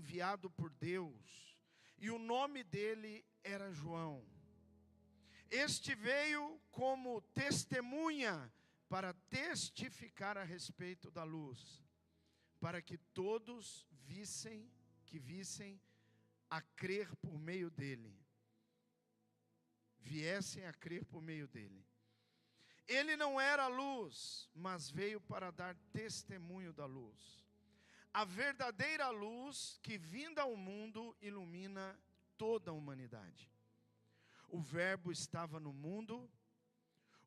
enviado por Deus, e o nome dele era João. Este veio como testemunha para testificar a respeito da luz, para que todos vissem a crer por meio dele. Viessem a crer por meio dele. Ele não era a luz, mas veio para dar testemunho da luz. A verdadeira luz que vinda ao mundo ilumina toda a humanidade. O Verbo estava no mundo,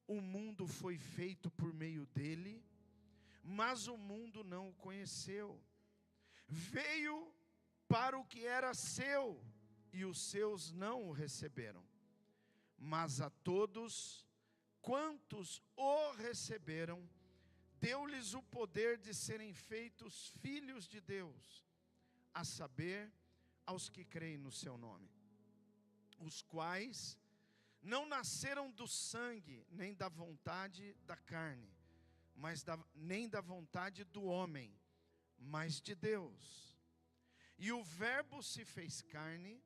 o mundo foi feito por meio dele, mas o mundo não o conheceu. Veio para o que era seu, e os seus não o receberam. Mas a todos quantos o receberam, deu-lhes o poder de serem feitos filhos de Deus, a saber, aos que creem no seu nome, os quais não nasceram do sangue, nem da vontade da carne, nem da vontade do homem, mas de Deus. E o Verbo se fez carne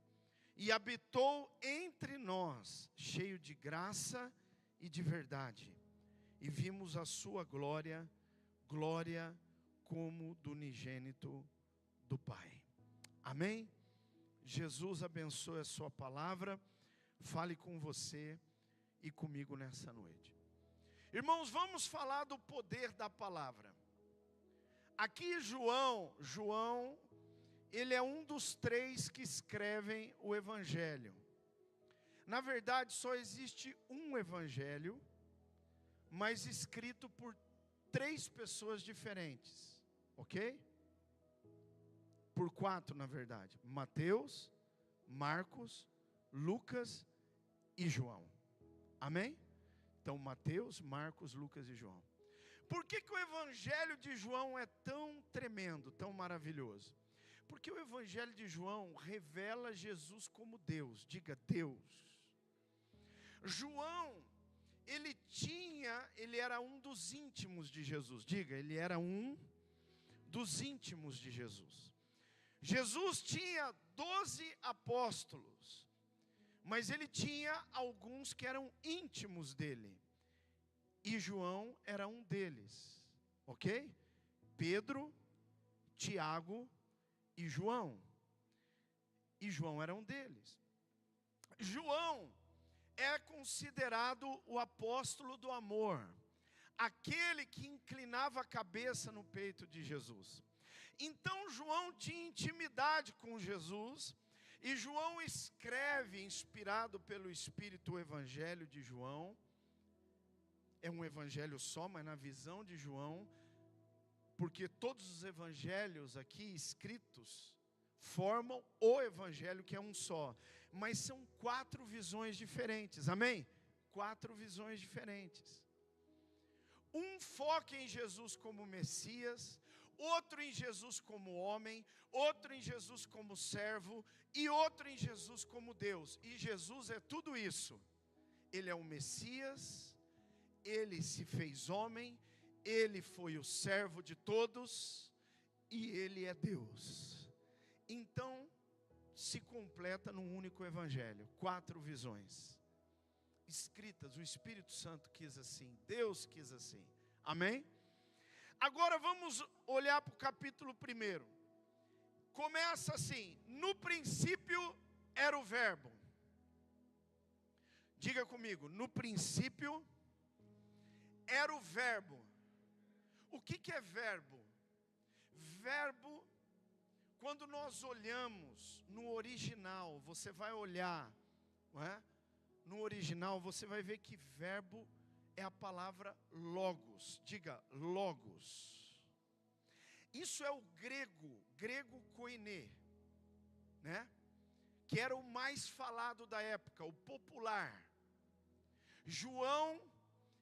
e habitou entre nós, cheio de graça e de verdade. E vimos a sua glória, glória como do unigênito do Pai. Amém? Jesus abençoe a sua palavra. Fale com você e comigo nessa noite. Irmãos, vamos falar do poder da palavra. Aqui João, ele é um dos 3 que escrevem o Evangelho. Na verdade, só existe um Evangelho, mas escrito por 3 pessoas diferentes, ok? Por 4, na verdade: Mateus, Marcos, Lucas e João. Amém? Então, Mateus, Marcos, Lucas e João. Por que o Evangelho de João é tão tremendo, tão maravilhoso? Porque o Evangelho de João revela Jesus como Deus. Diga, Deus. João, ele era um dos íntimos de Jesus. Diga, ele era um dos íntimos de Jesus. Jesus tinha 12 apóstolos, mas ele tinha alguns que eram íntimos dele. E João era um deles, ok? Pedro, Tiago e João. E João era um deles. João é considerado o apóstolo do amor, aquele que inclinava a cabeça no peito de Jesus. Então João tinha intimidade com Jesus, e João escreve, inspirado pelo Espírito, o Evangelho de João. É um evangelho só, mas na visão de João, porque todos os evangelhos aqui escritos formam o evangelho, que é um só, mas são 4 visões diferentes, amém? 4 visões diferentes. Um foca em Jesus como Messias, outro em Jesus como homem, outro em Jesus como servo, e outro em Jesus como Deus. E Jesus é tudo isso. Ele é o Messias, ele se fez homem, ele foi o servo de todos, e ele é Deus. Então, se completa num único evangelho, 4 visões escritas. O Espírito Santo quis assim, Deus quis assim, amém? Agora vamos olhar para o capítulo 1. Começa assim: no princípio era o Verbo. Diga comigo, no princípio era o Verbo. O que é verbo? Verbo, quando nós olhamos no original, você vai olhar, não é? No original você vai ver que verbo é a palavra logos. Diga, logos. Isso é o grego koiné, né? Que era o mais falado da época, o popular. João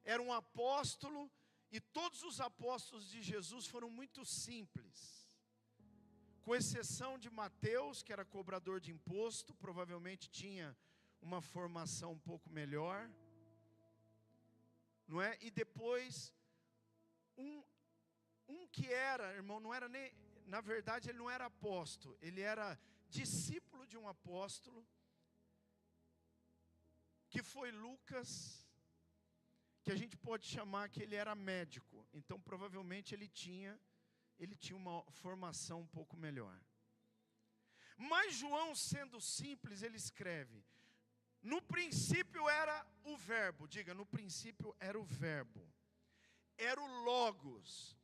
era um apóstolo, e todos os apóstolos de Jesus foram muito simples, com exceção de Mateus, que era cobrador de imposto, provavelmente tinha uma formação um pouco melhor, não é? E depois um que era, irmão, na verdade ele não era apóstolo, ele era discípulo de um apóstolo, que foi Lucas, que a gente pode chamar que ele era médico. Então provavelmente ele tinha uma formação um pouco melhor. Mas João, sendo simples, ele escreve: no princípio era o verbo. Diga, no princípio era o verbo. Era o logos.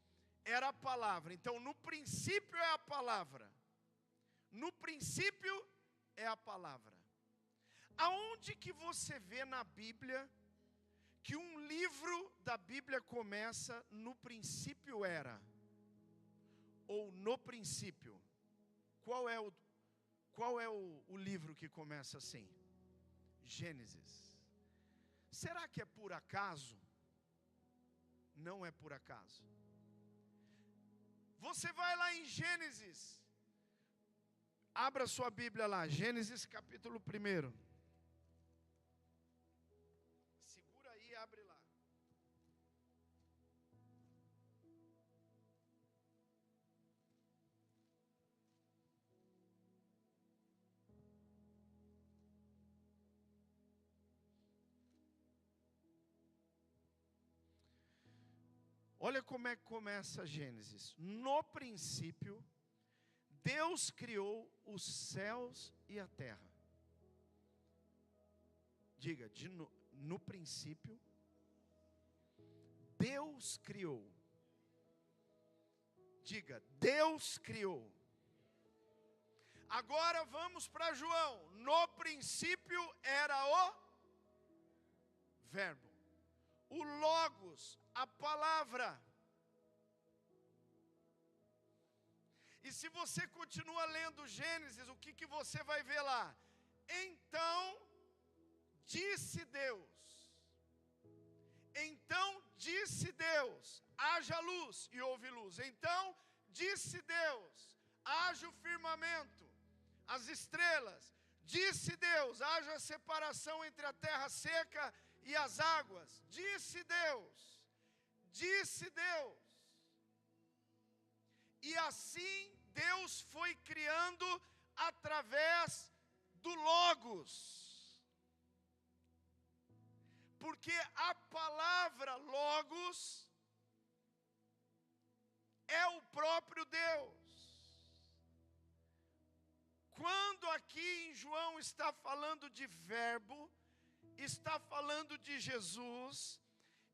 Era a palavra. Então no princípio é a palavra. No princípio é a palavra. Aonde que você vê na Bíblia que um livro da Bíblia começa no princípio era? Ou no princípio? Qual é o livro que começa assim? Gênesis. Será que é por acaso? Não é por acaso. Você vai lá em Gênesis. Abra sua Bíblia lá, Gênesis capítulo 1. Segura aí e abre lá. Olha como é que começa Gênesis. No princípio, Deus criou os céus e a terra. Diga, no princípio, Deus criou. Diga, Deus criou. Agora vamos para João. No princípio era o verbo, o logos, a palavra. E se você continua lendo Gênesis, o que você vai ver lá? Então disse Deus. Então disse Deus, haja luz, e houve luz. Então disse Deus, haja o firmamento, as estrelas. Disse Deus, haja separação entre a terra seca e as águas. Disse Deus. Disse Deus. E assim Deus foi criando através do Logos. Porque a palavra Logos é o próprio Deus. Quando aqui em João está falando de verbo, está falando de Jesus,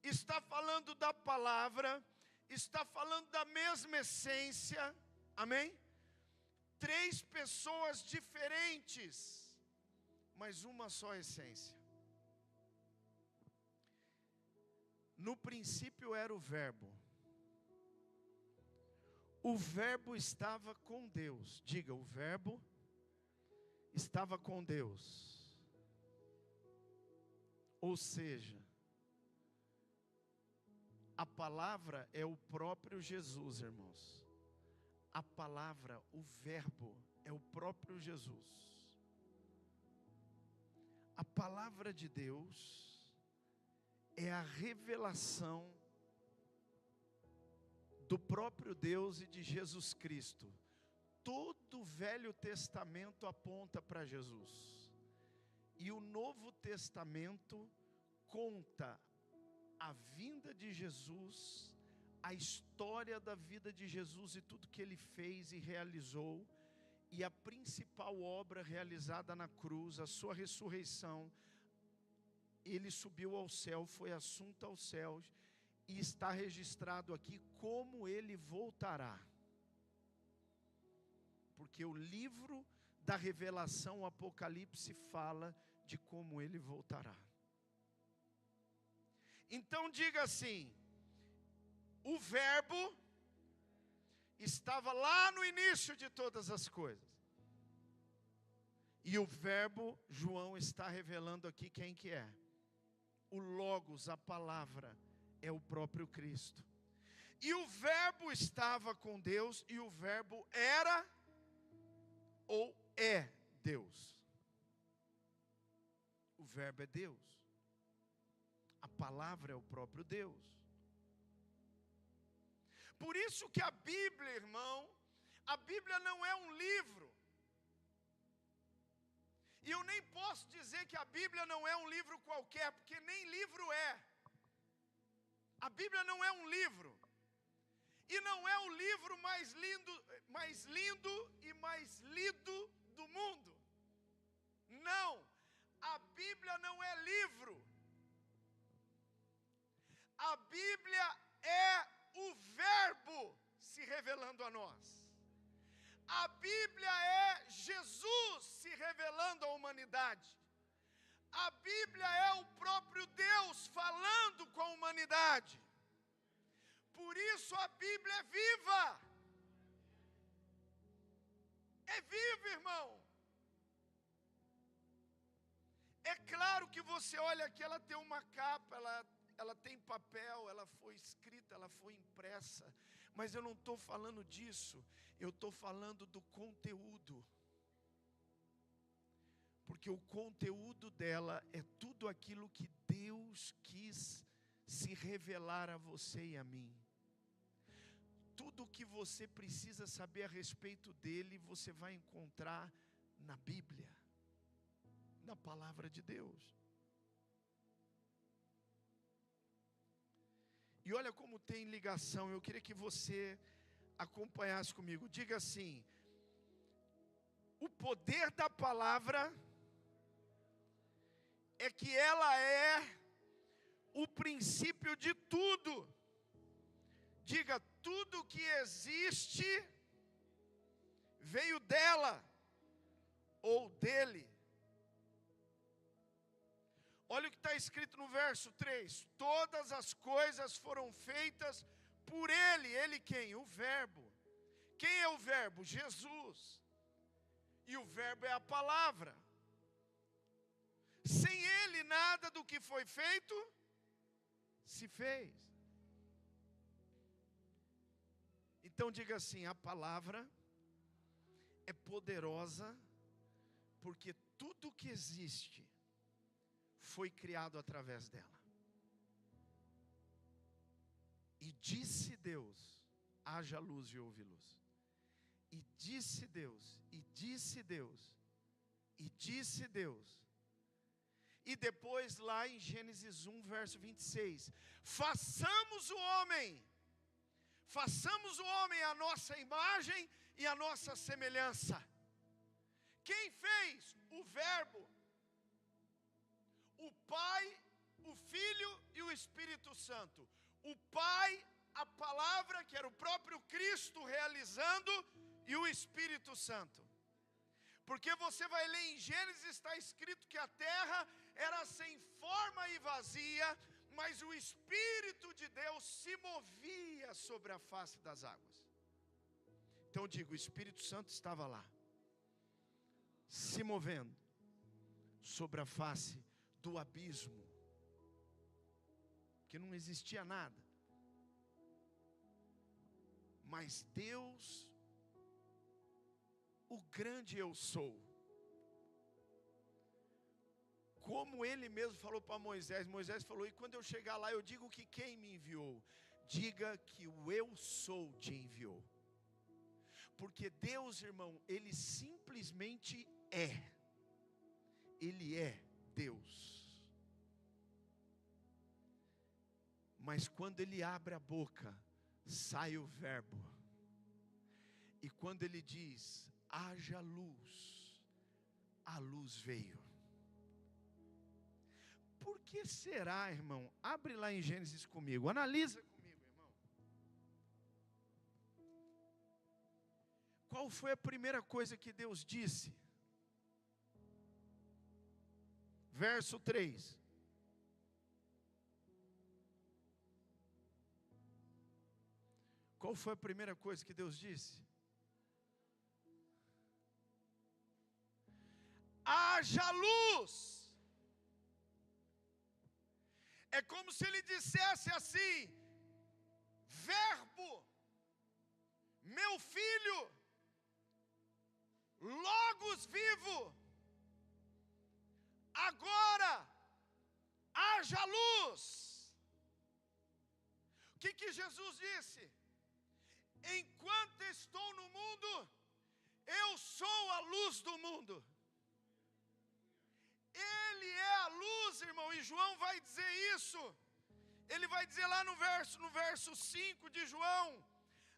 está falando da palavra, está falando da mesma essência, amém? 3 pessoas diferentes, mas uma só essência. No princípio era o verbo. O verbo estava com Deus. Diga, o verbo estava com Deus. Ou seja, a palavra é o próprio Jesus, irmãos. A palavra, o verbo, é o próprio Jesus. A palavra de Deus é a revelação do próprio Deus e de Jesus Cristo. Todo o Velho Testamento aponta para Jesus. E o Novo Testamento conta a vinda de Jesus, a história da vida de Jesus e tudo que ele fez e realizou, e a principal obra realizada na cruz, a sua ressurreição. Ele subiu ao céu, foi assunto aos céus, e está registrado aqui como ele voltará. Porque o livro da revelação, o Apocalipse, fala de como ele voltará. Então diga assim: o verbo estava lá no início de todas as coisas. E o verbo, João está revelando aqui quem que é. O Logos, a palavra, é o próprio Cristo. E o verbo estava com Deus, e o verbo era ou é Deus. O verbo é Deus. A palavra é o próprio Deus. Por isso que a Bíblia, irmão, A Bíblia não é um livro. E eu nem posso dizer que a Bíblia não é um livro qualquer, porque nem livro é. A Bíblia não é um livro. E não é o livro mais lindo e mais lido do mundo. Não. A Bíblia não é livro. A Bíblia é o Verbo se revelando a nós. A Bíblia é Jesus se revelando à humanidade. A Bíblia é o próprio Deus falando com a humanidade. Por isso a Bíblia é viva. É viva, irmão. É claro que você olha aqui, ela tem uma capa, ela tem papel, ela foi escrita, ela foi impressa. Mas eu não estou falando disso, eu estou falando do conteúdo. Porque o conteúdo dela é tudo aquilo que Deus quis se revelar a você e a mim. Tudo o que você precisa saber a respeito dele, você vai encontrar na Bíblia, na palavra de Deus. E olha como tem ligação, eu queria que você acompanhasse comigo. Diga assim: o poder da palavra é que ela é o princípio de tudo. Diga, tudo que existe veio dela ou dele. Olha o que está escrito no verso 3. Todas as coisas foram feitas por ele. Ele quem? O Verbo. Quem é o Verbo? Jesus. E o Verbo é a palavra. Sem ele nada do que foi feito se fez. Então diga assim: a palavra é poderosa porque tudo que existe foi criado através dela. E disse Deus: haja luz e houve luz. E disse Deus, e disse Deus, e disse Deus. E depois lá em Gênesis 1, verso 26, façamos o homem à nossa imagem e à nossa semelhança. Quem fez? O Verbo. O Pai, o Filho e o Espírito Santo. O Pai, a palavra, que era o próprio Cristo realizando, e o Espírito Santo. Porque você vai ler em Gênesis, está escrito que a terra era sem forma e vazia, mas o Espírito de Deus se movia sobre a face das águas. Então eu digo, o Espírito Santo estava lá, se movendo sobre a face do abismo, que não existia nada. Mas Deus, o grande eu sou, como ele mesmo falou para Moisés, Moisés falou: e quando eu chegar lá eu digo que quem me enviou? Diga que o eu sou te enviou. Porque Deus, irmão, ele simplesmente é. Ele é Deus. Mas quando ele abre a boca, sai o verbo. E quando ele diz: haja luz, a luz veio. Por que será, irmão? Abre lá em Gênesis comigo, analisa comigo, irmão. Qual foi a primeira coisa que Deus disse? Verso 3. Qual foi a primeira coisa que Deus disse? Haja luz. É como se ele dissesse assim: Verbo, meu filho, logos vivo, agora haja luz. O que Jesus disse? enquanto estou no mundo, eu sou a luz do mundo. Ele é a luz, irmão, e João vai dizer isso. Ele vai dizer lá no verso 5 de João: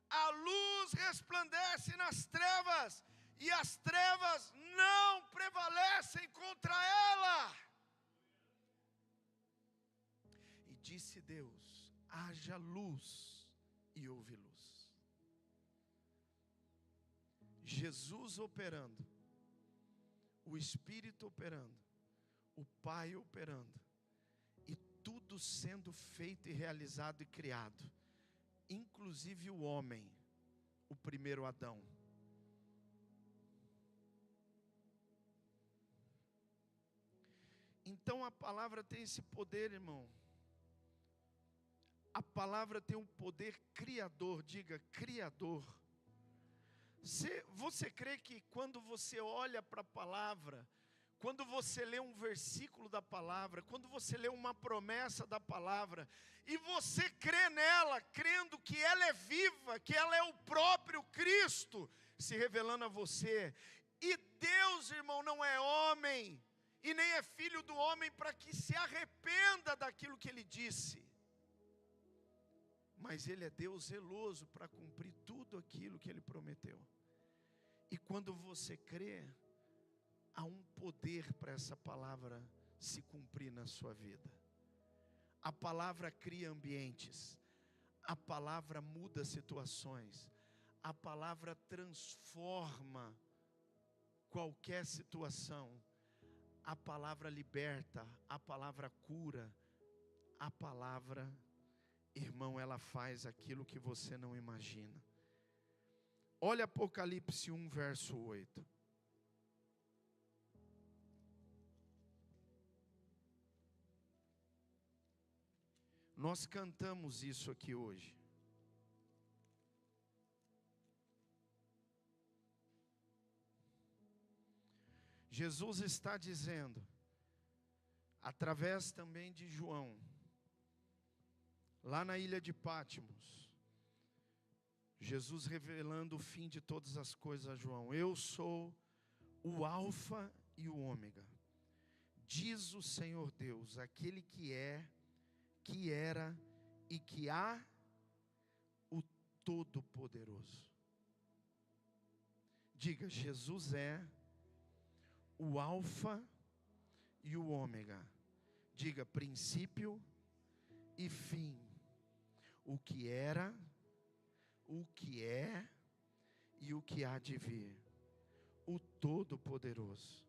a luz resplandece nas trevas, e as trevas não prevalecem contra ela. E disse Deus: haja luz, e houve luz. Jesus operando, o Espírito operando, o Pai operando, e tudo sendo feito e realizado e criado, inclusive o homem, o primeiro Adão. Então a palavra tem esse poder, irmão. A palavra tem um poder criador, diga criador. Você crê que quando você olha para a palavra, quando você lê um versículo da palavra, quando você lê uma promessa da palavra, e você crê nela, crendo que ela é viva, que ela é o próprio Cristo se revelando a você, e Deus, irmão, não é homem, e nem é filho do homem para que se arrependa daquilo que Ele disse, mas Ele é Deus zeloso para cumprir tudo aquilo que Ele prometeu. E quando você crê, há um poder para essa palavra se cumprir na sua vida. A palavra cria ambientes, a palavra muda situações, a palavra transforma qualquer situação, a palavra liberta, a palavra cura, a palavra, irmão, ela faz aquilo que você não imagina. Olha Apocalipse 1, verso 8. Nós cantamos isso aqui hoje. Jesus está dizendo, através também de João, lá na ilha de Pátimos, Jesus revelando o fim de todas as coisas a João: eu sou o Alfa e o Ômega, diz o Senhor Deus, aquele que é, que era e que há, o Todo-Poderoso. Diga: Jesus é o Alfa e o Ômega. Diga: princípio e fim. O que era, o que é e o que há de vir. O Todo-Poderoso.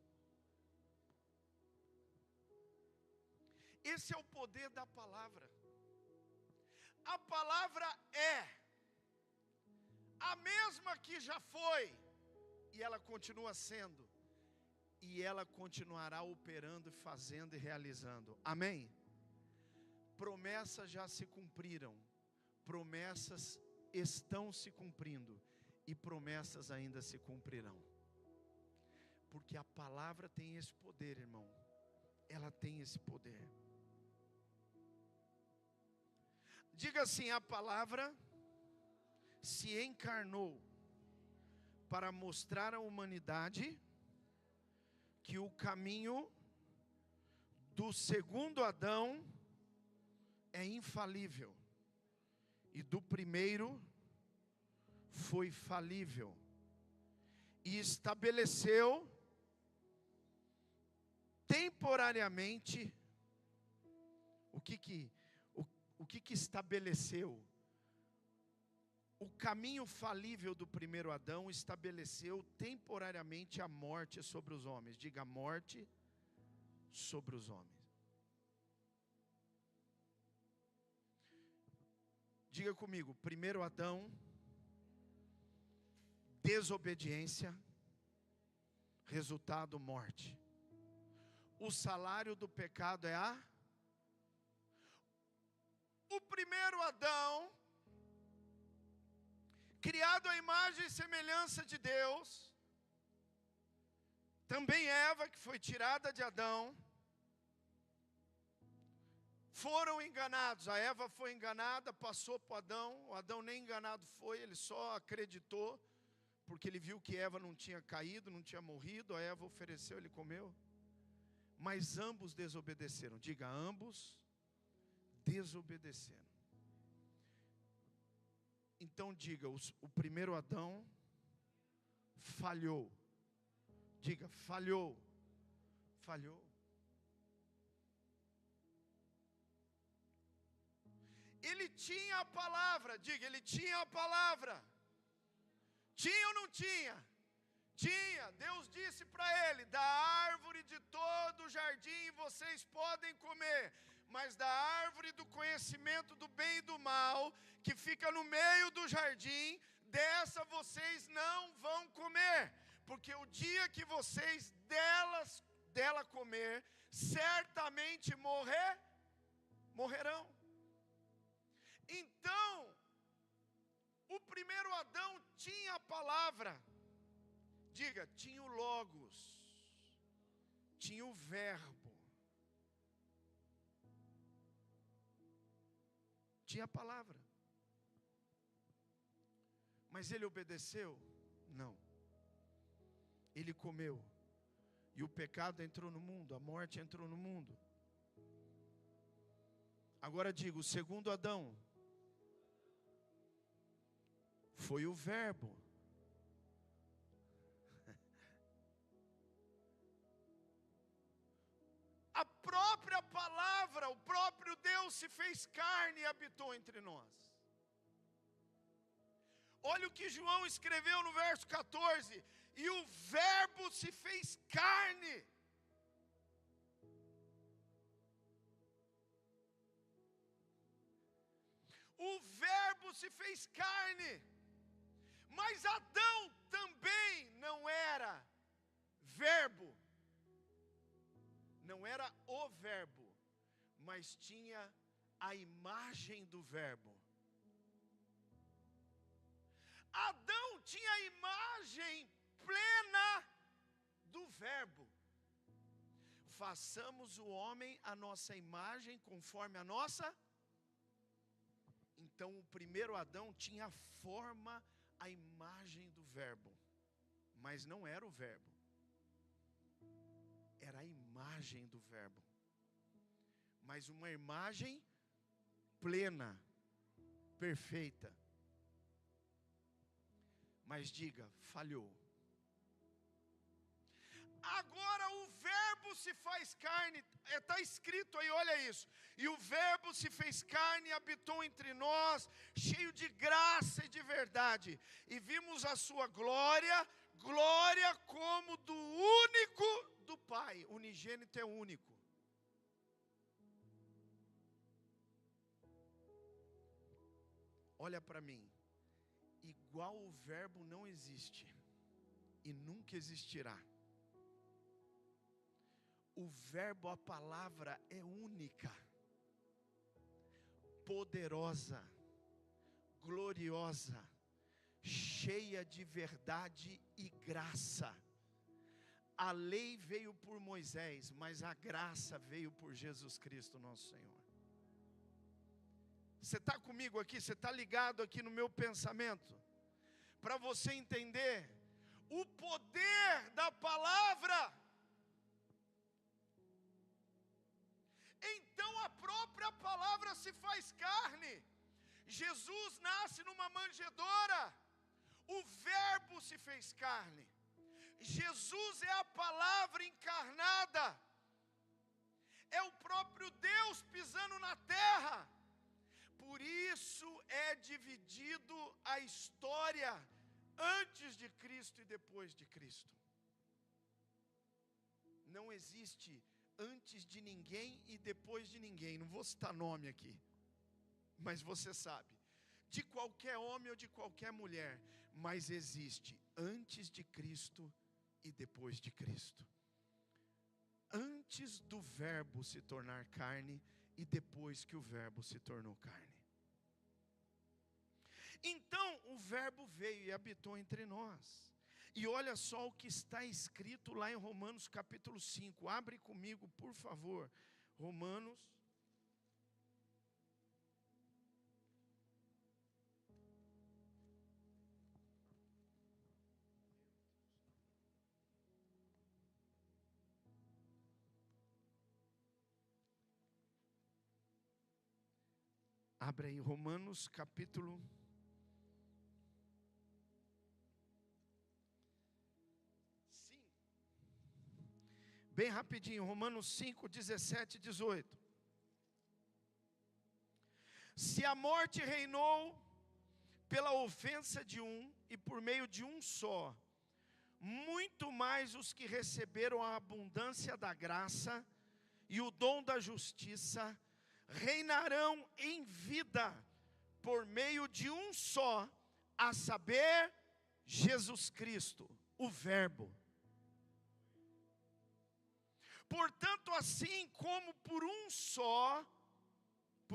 Esse é o poder da palavra. A palavra é a mesma que já foi, e ela continua sendo, e ela continuará operando, fazendo e realizando. Amém? Promessas já se cumpriram, promessas estão se cumprindo, e promessas ainda se cumprirão, porque a palavra tem esse poder, irmão. Ela tem esse poder. Diga assim: a palavra se encarnou para mostrar à humanidade que o caminho do segundo Adão é infalível, e do primeiro foi falível, e estabeleceu temporariamente o que estabeleceu? O caminho falível do primeiro Adão estabeleceu temporariamente a morte sobre os homens. Diga: a morte sobre os homens. Diga comigo: primeiro Adão, desobediência, resultado morte. O salário do pecado é o primeiro Adão, criado à imagem e semelhança de Deus, também Eva, que foi tirada de Adão, foram enganados. A Eva foi enganada, passou para o Adão nem enganado foi, ele só acreditou, porque ele viu que Eva não tinha caído, não tinha morrido, a Eva ofereceu, ele comeu. Mas ambos desobedeceram. Diga, ambos desobedeceram. Então diga, o primeiro Adão falhou. Diga, falhou. Falhou. Ele tinha a palavra. Diga, ele tinha a palavra. Tinha ou não tinha? Tinha. Deus disse para ele: da árvore de todo o jardim vocês podem comer, mas da árvore do conhecimento do bem e do mal, que fica no meio do jardim, dessa vocês não vão comer, porque o dia que vocês dela comer, certamente morrerão. Então, o primeiro Adão tinha a palavra. Diga, tinha o Logos, tinha o Verbo, tinha a palavra. Mas ele obedeceu? Não. Ele comeu, e o pecado entrou no mundo, a morte entrou no mundo. Agora digo, o segundo Adão foi o Verbo. A própria palavra, o próprio Deus se fez carne e habitou entre nós. Olha o que João escreveu no verso 14: e o Verbo se fez carne. O Verbo se fez carne. Mas Adão também não era verbo. Não era o verbo, mas tinha a imagem do verbo. Adão tinha a imagem plena do verbo. Façamos o homem a nossa imagem, conforme a nossa. Então o primeiro Adão tinha a forma, a imagem do verbo, mas não era o verbo, era a imagem do verbo, mas uma imagem plena, perfeita. Mas diga, falhou. Agora o verbo se faz carne, está escrito aí, olha isso. E o verbo se fez carne e habitou entre nós, cheio de graça e de verdade. E vimos a sua glória, glória como do único do Pai. Unigênito é único. Olha para mim. Igual o verbo não existe e nunca existirá. O verbo, a palavra é única, poderosa, gloriosa, cheia de verdade e graça. A lei veio por Moisés, mas a graça veio por Jesus Cristo nosso Senhor. Você está comigo aqui? Você está ligado aqui no meu pensamento? Para você entender o poder da palavra. Então a própria palavra se faz carne. Jesus nasce numa manjedoura. O verbo se fez carne. Jesus é a palavra encarnada. É o próprio Deus pisando na terra. Por isso é dividido a história antes de Cristo e depois de Cristo. Não existe antes de ninguém e depois de ninguém. Não vou citar nome aqui, mas você sabe. De qualquer homem ou de qualquer mulher. Mas existe antes de Cristo e depois de Cristo. Antes do verbo se tornar carne e depois que o verbo se tornou carne. Então o verbo veio e habitou entre nós. E olha só o que está escrito lá em Romanos capítulo 5. Abre comigo, por favor. Romanos Abre aí, Romanos capítulo 5. Bem rapidinho, Romanos 5, 17 e 18. Se a morte reinou pela ofensa de um, e por meio de um só, muito mais os que receberam a abundância da graça e o dom da justiça, reinarão em vida, por meio de um só, a saber, Jesus Cristo, o Verbo. Portanto, assim como por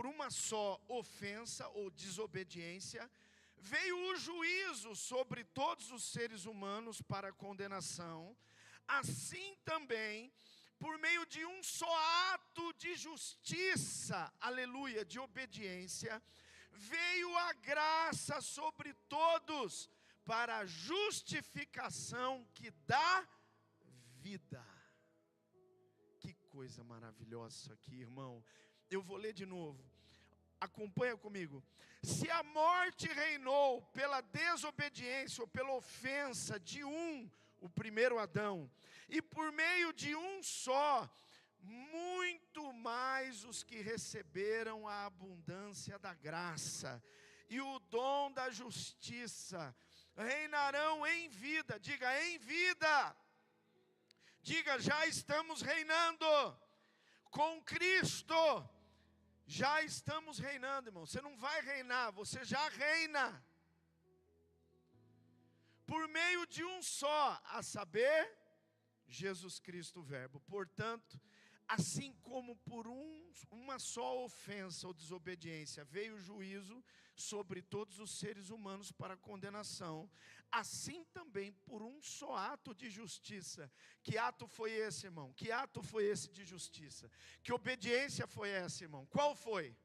uma só ofensa ou desobediência, veio o juízo sobre todos os seres humanos para condenação, assim também, por meio de um só ato de justiça, aleluia, de obediência, veio a graça sobre todos, para a justificação que dá vida. Que coisa maravilhosa isso aqui, irmão. Eu vou ler de novo. Acompanha comigo. Se a morte reinou pela desobediência ou pela ofensa de um, o primeiro Adão, e por meio de um só, muito mais os que receberam a abundância da graça e o dom da justiça, reinarão em vida. Diga, em vida. Diga, já estamos reinando com Cristo. Já estamos reinando, irmão. Você não vai reinar, você já reina. Por meio de um só, a saber, Jesus Cristo o Verbo. Portanto, assim como por uma só ofensa ou desobediência veio o juízo sobre todos os seres humanos para condenação, assim também por um só ato de justiça. Que ato foi esse, irmão? Que ato foi esse de justiça? Que obediência foi essa, irmão? Qual foi?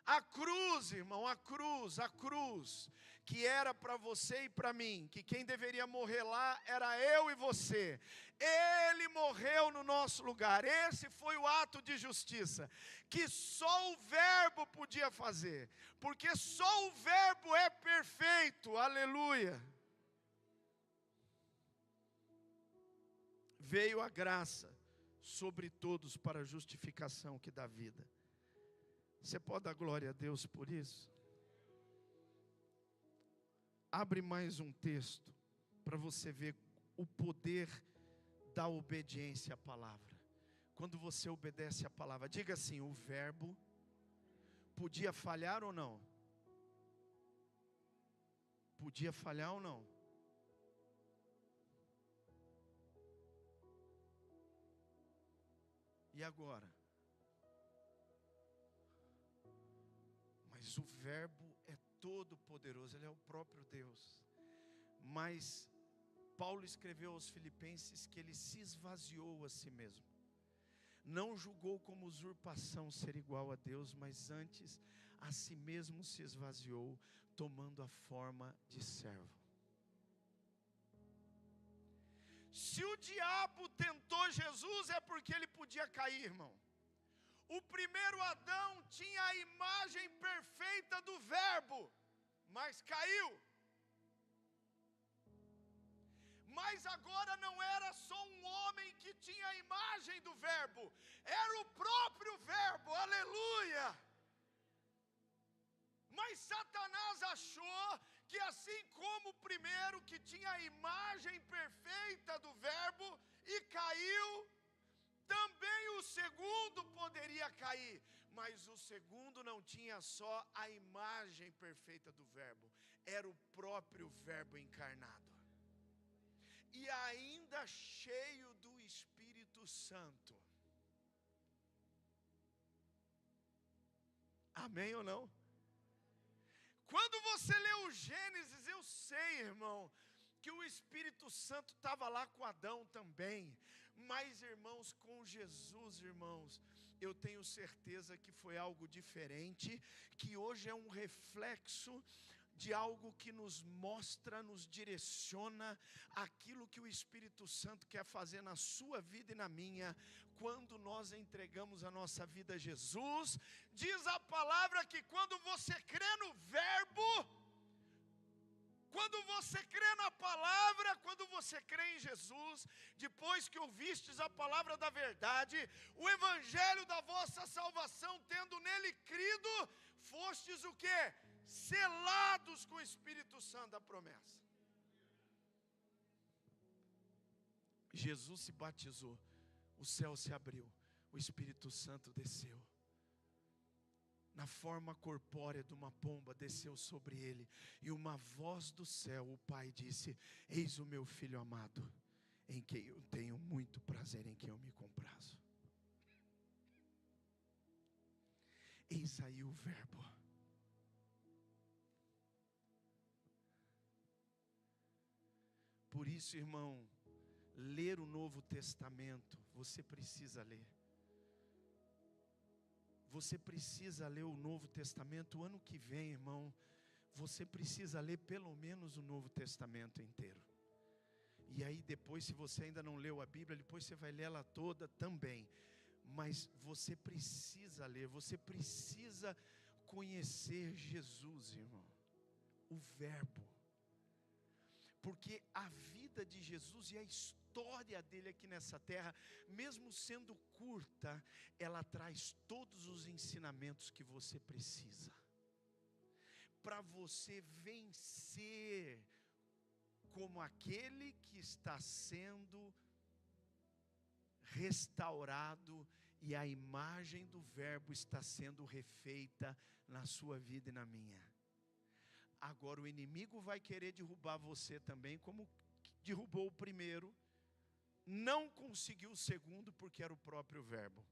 A cruz, irmão, a cruz, que era para você e para mim, que quem deveria morrer lá era eu e você. Ele morreu no nosso lugar. Esse foi o ato de justiça que só o Verbo podia fazer, porque só o Verbo é perfeito. Aleluia. Veio a graça sobre todos para a justificação que dá vida. Você pode dar glória a Deus por isso? Abre mais um texto para você ver o poder da obediência à palavra. Quando você obedece à palavra, diga assim: o Verbo podia falhar ou não? Podia falhar ou não? E agora? Mas o Verbo é todo poderoso, Ele é o próprio Deus. Mas Paulo escreveu aos Filipenses que Ele se esvaziou a si mesmo. Não julgou como usurpação ser igual a Deus, mas antes a si mesmo se esvaziou, tomando a forma de servo. Se o diabo tentou Jesus, é porque ele podia cair, irmão. O primeiro Adão tinha a imagem perfeita do Verbo, mas caiu. Mas agora não era só um homem que tinha a imagem do Verbo, era o próprio Verbo, aleluia. Mas Satanás achou que assim como o primeiro que tinha a imagem perfeita do Verbo e caiu, também o segundo poderia cair. Mas o segundo não tinha só a imagem perfeita do Verbo, era o próprio Verbo encarnado. E ainda cheio do Espírito Santo. Amém ou não? Quando você lê o Gênesis, eu sei, irmão, que o Espírito Santo estava lá com Adão também. Mas, irmãos, com Jesus, irmãos, eu tenho certeza que foi algo diferente, que hoje é um reflexo de algo que nos mostra, nos direciona aquilo que o Espírito Santo quer fazer na sua vida e na minha, quando nós entregamos a nossa vida a Jesus. Diz a palavra que quando você crê no Verbo, quando você crê na palavra, quando você crê em Jesus, depois que ouvistes a palavra da verdade, o evangelho da vossa salvação, tendo nele crido, fostes o quê? Selados com o Espírito Santo da promessa. Jesus se batizou, o céu se abriu, o Espírito Santo desceu. Na forma corpórea de uma pomba desceu sobre ele, e uma voz do céu, o Pai disse: eis o meu Filho amado, em quem eu tenho muito prazer, em quem eu me comprazo. Eis aí o Verbo. Por isso, irmão, ler o Novo Testamento, você precisa ler. Você precisa ler o Novo Testamento. O ano que vem, irmão, você precisa ler pelo menos o Novo Testamento inteiro. E aí depois, se você ainda não leu a Bíblia, depois você vai ler ela toda também. Mas você precisa ler, você precisa conhecer Jesus, irmão. O Verbo. Porque a vida de Jesus e a história dele aqui nessa terra, mesmo sendo curta, ela traz todos os ensinamentos que você precisa para você vencer como aquele que está sendo restaurado e a imagem do Verbo está sendo refeita na sua vida e na minha. Agora o inimigo vai querer derrubar você também, como derrubou o primeiro, não conseguiu o segundo, porque era o próprio Verbo.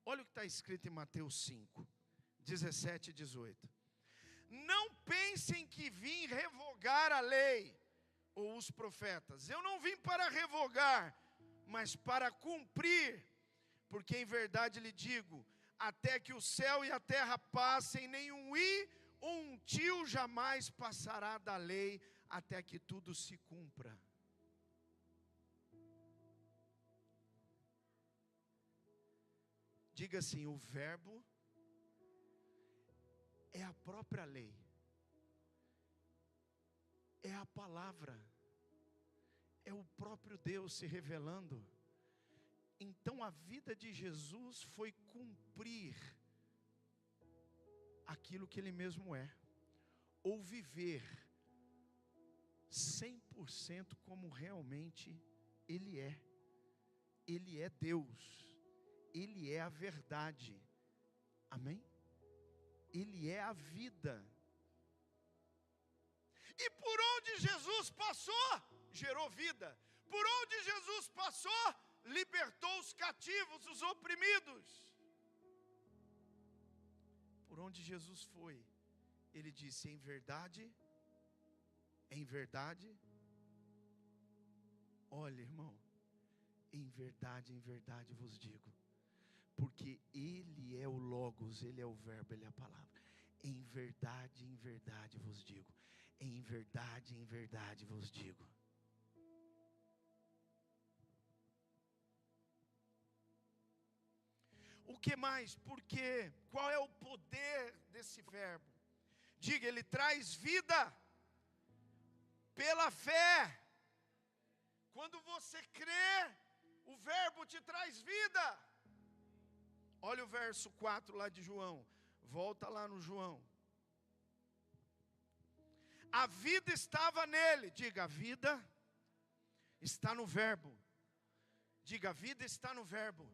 Olha o que está escrito em Mateus 5, 17 e 18. Não pensem que vim revogar a lei ou os profetas. Eu não vim para revogar, mas para cumprir. Porque em verdade lhe digo, até que o céu e a terra passem, nenhum i ou um tio jamais passará da lei, até que tudo se cumpra. Diga assim: o Verbo é a própria lei, é a palavra, é o próprio Deus se revelando. Então a vida de Jesus foi cumprir aquilo que Ele mesmo é, ou viver 100% como realmente Ele é. Ele é Deus, Ele é a verdade, amém? Ele é a vida. E por onde Jesus passou, gerou vida. Por onde Jesus passou, libertou os cativos, os oprimidos. Por onde Jesus foi, Ele disse: em verdade, olha, irmão, em verdade vos digo, porque Ele é o Logos, Ele é o Verbo, Ele é a palavra. Em verdade vos digo, em verdade vos digo. O que mais? Porque qual é o poder desse Verbo? Diga, ele traz vida pela fé. Quando você crê, o Verbo te traz vida. Olha o verso 4 lá de João. Volta lá no João. A vida estava nele. Diga, a vida está no Verbo. Diga, a vida está no Verbo.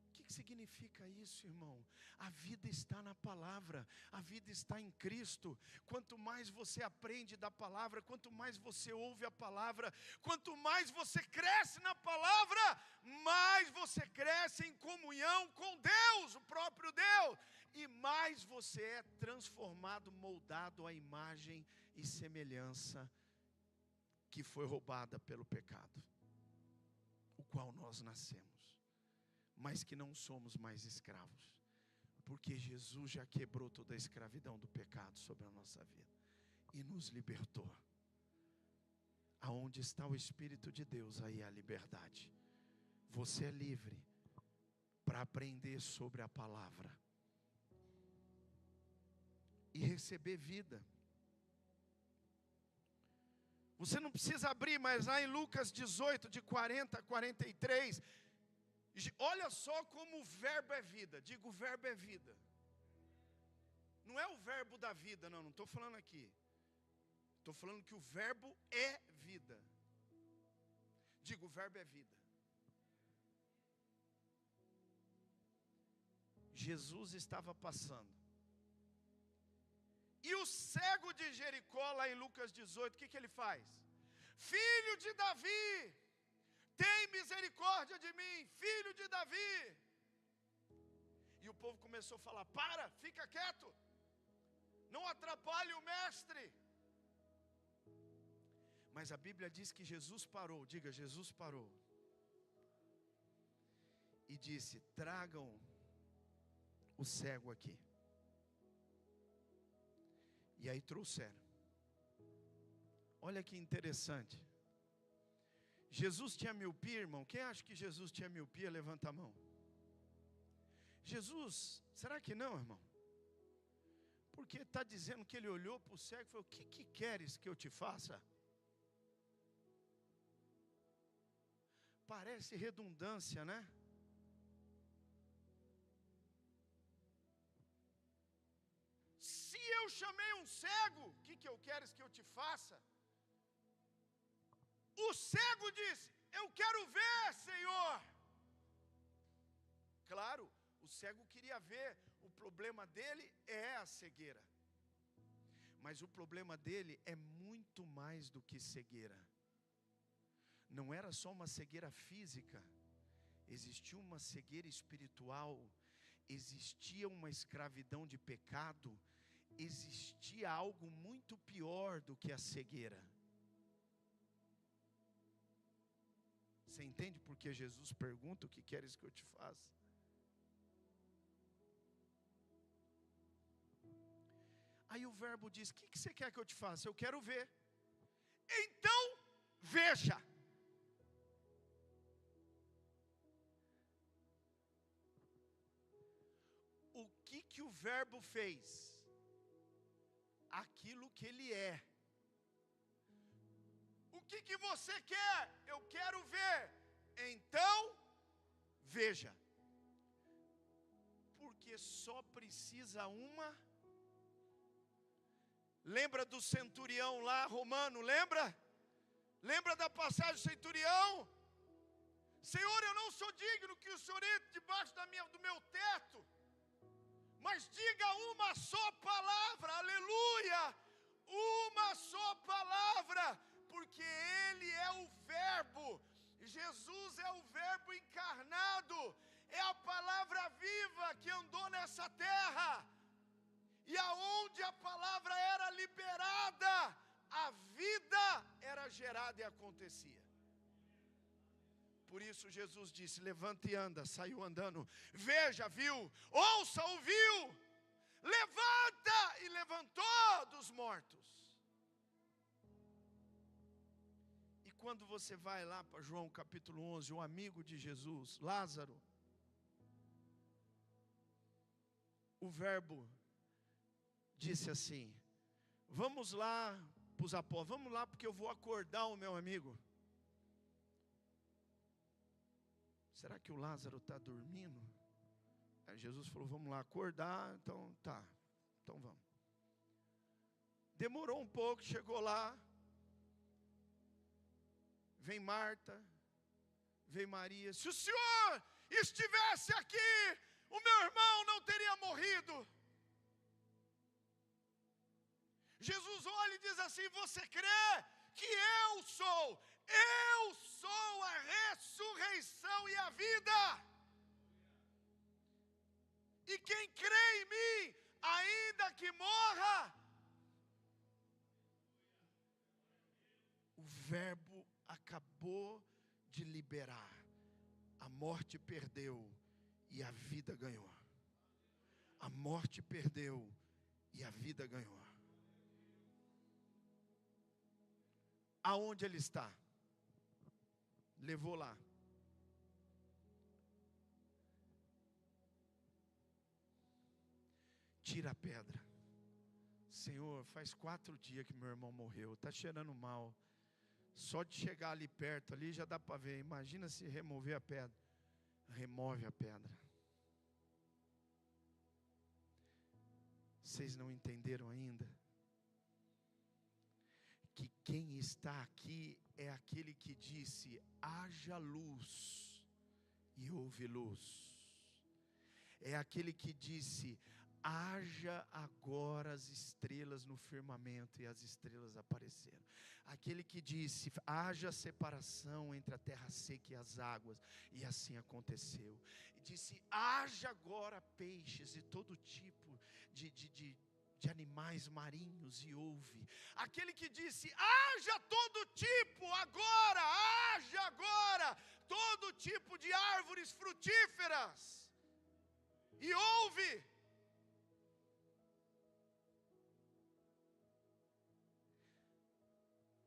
O que significa isso, irmão? A vida está na palavra, a vida está em Cristo. Quanto mais você aprende da palavra, quanto mais você ouve a palavra, quanto mais você cresce na palavra, mais você cresce em comunhão com Deus, o próprio Deus, e mais você é transformado, moldado à imagem e semelhança que foi roubada pelo pecado, o qual nós nascemos, mas que não somos mais escravos. Porque Jesus já quebrou toda a escravidão do pecado sobre a nossa vida e nos libertou. Aonde está o Espírito de Deus, aí há liberdade. Você é livre para aprender sobre a palavra e receber vida. Você não precisa abrir, mas lá em Lucas 18, de 40 a 43, olha só como o verbo é vida. Digo, o verbo é vida. Não é o verbo da vida, não estou falando aqui. Estou falando que o verbo é vida. Digo, o verbo é vida. Jesus estava passando. E o cego de Jericó, lá em Lucas 18, o que ele faz? Filho de Davi, tem misericórdia de mim, filho de Davi. E o povo começou a falar, fica quieto, não atrapalhe o mestre. Mas a Bíblia diz que Jesus parou, diga, Jesus parou. E disse, tragam o cego aqui. E aí trouxeram. Olha que interessante. Jesus tinha miopia, irmão? Quem acha que Jesus tinha miopia? Levanta a mão. Jesus, será que não, irmão? Porque está dizendo que ele olhou para o cego e falou, o que queres que eu te faça? Parece redundância, né? Se eu chamei um cego, o que eu quero que eu te faça? O cego disse, eu quero ver, Senhor. Claro, o cego queria ver, o problema dele é a cegueira. Mas o problema dele é muito mais do que cegueira. Não era só uma cegueira física, existia uma cegueira espiritual, existia uma escravidão de pecado, existia algo muito pior do que a cegueira. Você entende por que Jesus pergunta, o que queres que eu te faça? Aí o verbo diz, o que você quer que eu te faça? Eu quero ver. Então, veja. O que o verbo fez? Aquilo que ele é. O que você quer? Eu quero ver. Então, veja. Porque só precisa uma. Lembra do centurião lá, romano, lembra? Lembra da passagem do centurião? Senhor, eu não sou digno que o Senhor entre debaixo do meu teto. Mas diga uma só palavra, aleluia, uma só palavra, porque Ele é o verbo, Jesus é o verbo encarnado, é a palavra viva que andou nessa terra, e aonde a palavra era liberada, a vida era gerada e acontecia. Por isso Jesus disse, levanta e anda, saiu andando, veja, viu, ouça, ouviu, levanta e levantou dos mortos. E quando você vai lá para João capítulo 11, o amigo de Jesus, Lázaro, o verbo disse assim, vamos lá para os apóstolos, vamos lá porque eu vou acordar o meu amigo. Será que o Lázaro está dormindo? Aí Jesus falou, vamos lá acordar, então tá, então vamos. Demorou um pouco, chegou lá, vem Marta, vem Maria, se o Senhor estivesse aqui, o meu irmão não teria morrido. Jesus olha e diz assim, você crê que eu sou a ressurreição e a vida. E quem crê em mim, ainda que morra, o verbo acabou de liberar. A morte perdeu e a vida ganhou. A morte perdeu e a vida ganhou. Aonde ele está? Levou lá. Tira a pedra. Senhor, faz 4 dias que meu irmão morreu, está cheirando mal. Só de chegar ali perto, ali já dá para ver. Imagina se remover a pedra. Remove a pedra. Vocês não entenderam ainda? Que quem está aqui é aquele que disse: haja luz, e houve luz. É aquele que disse: haja agora as estrelas no firmamento, e as estrelas apareceram. Aquele que disse: haja separação entre a terra seca e as águas, e assim aconteceu. E disse: haja agora peixes e todo tipo de animais marinhos, e houve. Aquele que disse: haja todo tipo agora, haja agora todo tipo de árvores frutíferas, e houve.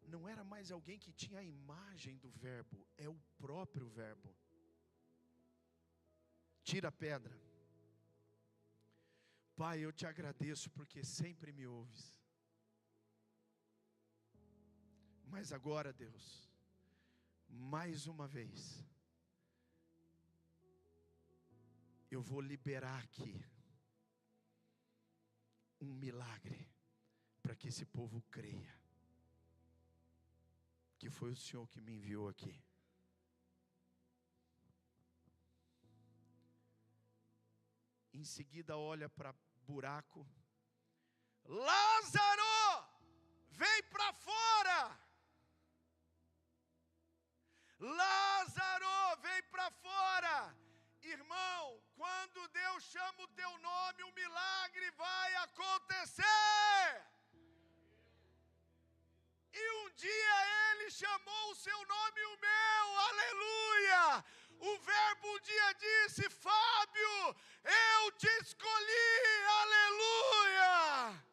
Não era mais alguém que tinha a imagem do verbo, é o próprio verbo. Tira a pedra. Pai, eu te agradeço porque sempre me ouves. Mas agora, Deus, mais uma vez, eu vou liberar aqui um milagre, para que esse povo creia que foi o Senhor que me enviou aqui. Em seguida olha para buraco. Lázaro, vem para fora. Lázaro, vem para fora. Irmão, quando Deus chama o teu nome, o milagre vai acontecer. E um dia Ele chamou o seu nome e o meu, aleluia. O verbo um dia disse: Fábio, eu te escolhi, aleluia.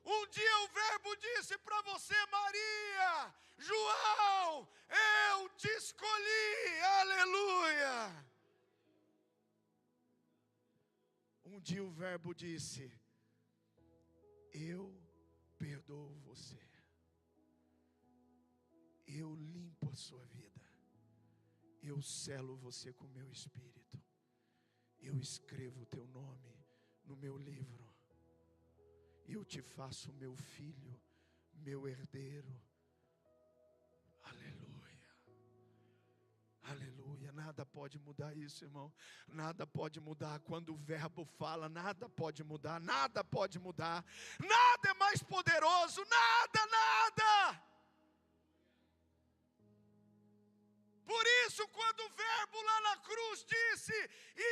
Um dia o verbo disse para você: Maria, João, eu te escolhi, aleluia. Um dia o verbo disse: eu perdoo você. Eu limpo a sua vida. Eu selo você com o meu espírito. Eu escrevo o teu nome no meu livro. Eu te faço meu filho, meu herdeiro. Aleluia. Aleluia. Nada pode mudar isso, irmão. Nada pode mudar. Quando o verbo fala, nada pode mudar. Nada pode mudar. Nada é mais poderoso. Nada, nada. Por isso, quando o verbo lá na cruz disse: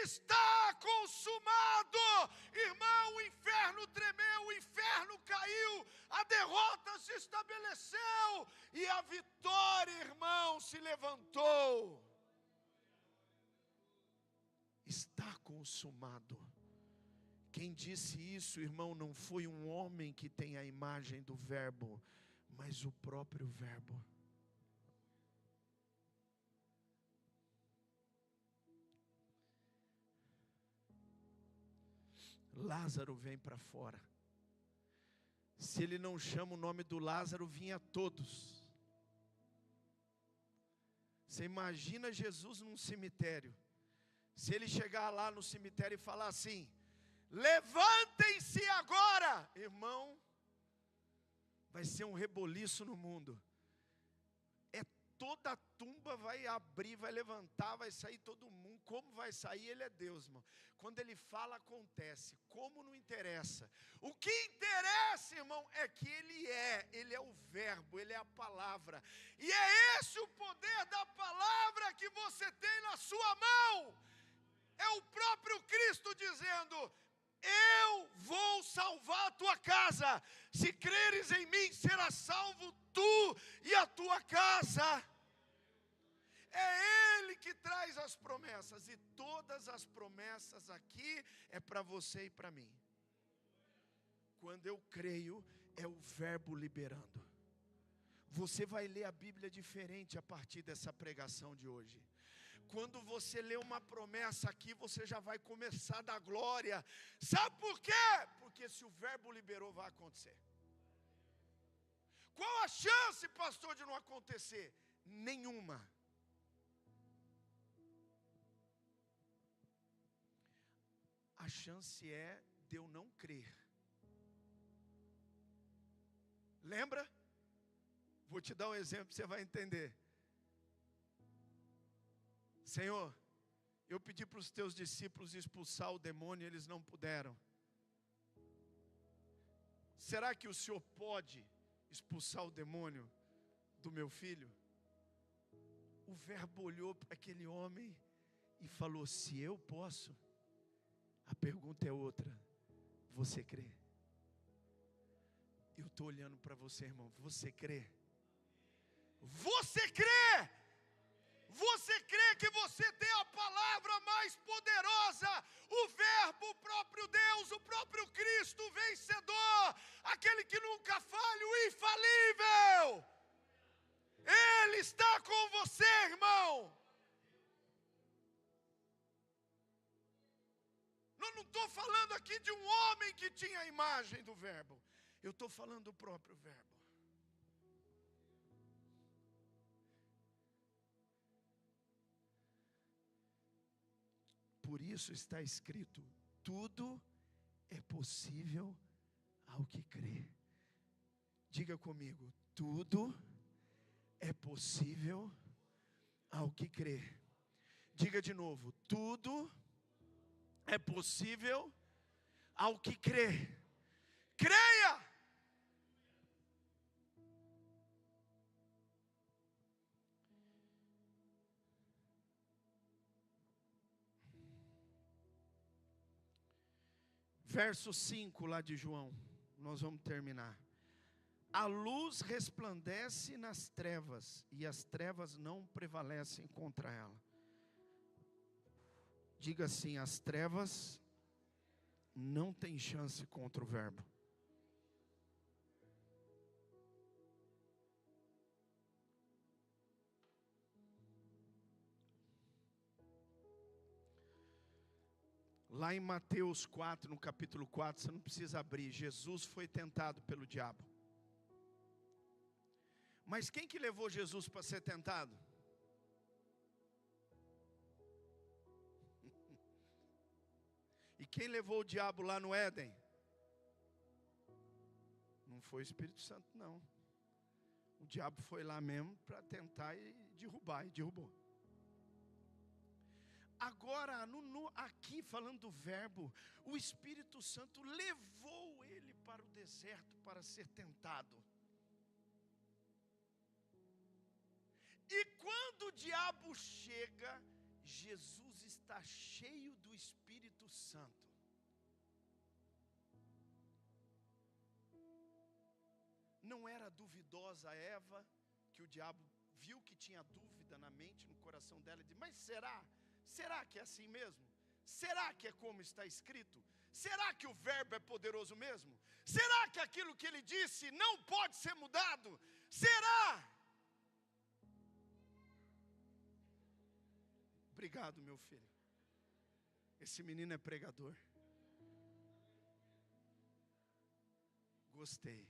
está consumado, irmão, o inferno tremeu, o inferno caiu, a derrota se estabeleceu e a vitória, irmão, se levantou. Está consumado. Quem disse isso, irmão, não foi um homem que tem a imagem do verbo, mas o próprio verbo. Lázaro vem para fora. Se ele não chama o nome do Lázaro, vinha todos. Você imagina Jesus num cemitério. Se ele chegar lá no cemitério e falar assim: levantem-se agora, irmão, vai ser um reboliço no mundo. Toda a tumba vai abrir, vai levantar, vai sair todo mundo. Como vai sair? Ele é Deus, irmão. Quando Ele fala, acontece. Como não interessa. O que interessa, irmão, é que Ele é o verbo, Ele é a palavra. E é esse o poder da palavra que você tem na sua mão. É o próprio Cristo dizendo: eu vou salvar a tua casa. Se creres em mim, serás salvo tu e a tua casa. É Ele que traz a as promessas, e todas as promessas aqui é para você e para mim. Quando eu creio, é o verbo liberando. Você vai ler a Bíblia diferente a partir dessa pregação de hoje. Quando você lê uma promessa aqui, você já vai começar a dar glória. Sabe por quê? Porque se o verbo liberou, vai acontecer. Qual a chance, pastor, de não acontecer? Nenhuma. A chance é de eu não crer. Lembra? Vou te dar um exemplo, você vai entender. Senhor, eu pedi para os teus discípulos expulsar o demônio e eles não puderam. Será que o Senhor pode expulsar o demônio do meu filho? O verbo olhou para aquele homem e falou: se eu posso, a pergunta é outra: você crê? Eu estou olhando para você, irmão, você crê? Você crê? Você crê que você tem a palavra mais poderosa, o verbo, o próprio Deus, o próprio Cristo, o vencedor, aquele que nunca falha, o infalível. Ele está com você, irmão. Eu não estou falando aqui de um homem que tinha a imagem do verbo. Eu estou falando do próprio verbo. Por isso está escrito: tudo é possível ao que crê. Diga comigo: tudo é possível ao que crê. Diga de novo: tudo é possível ao que crê. Creia! Verso 5 lá de João, nós vamos terminar. A luz resplandece nas trevas, e as trevas não prevalecem contra ela. Diga assim: as trevas não têm chance contra o verbo. Lá em Mateus 4, no capítulo 4, você não precisa abrir. Jesus foi tentado pelo diabo. Mas quem que levou Jesus para ser tentado? E quem levou o diabo lá no Éden? Não foi o Espírito Santo, não. O diabo foi lá mesmo para tentar e derrubar, e derrubou. Agora, aqui falando do verbo, o Espírito Santo levou ele para o deserto para ser tentado. E quando o diabo chega, Jesus está cheio do Espírito Santo. Não era duvidosa Eva, que o diabo viu que tinha dúvida na mente, no coração dela, e disse: mas será? Será que é assim mesmo? Será que é como está escrito? Será que o verbo é poderoso mesmo? Será que aquilo que ele disse não pode ser mudado? Será? Obrigado, meu filho. Esse menino é pregador. Gostei.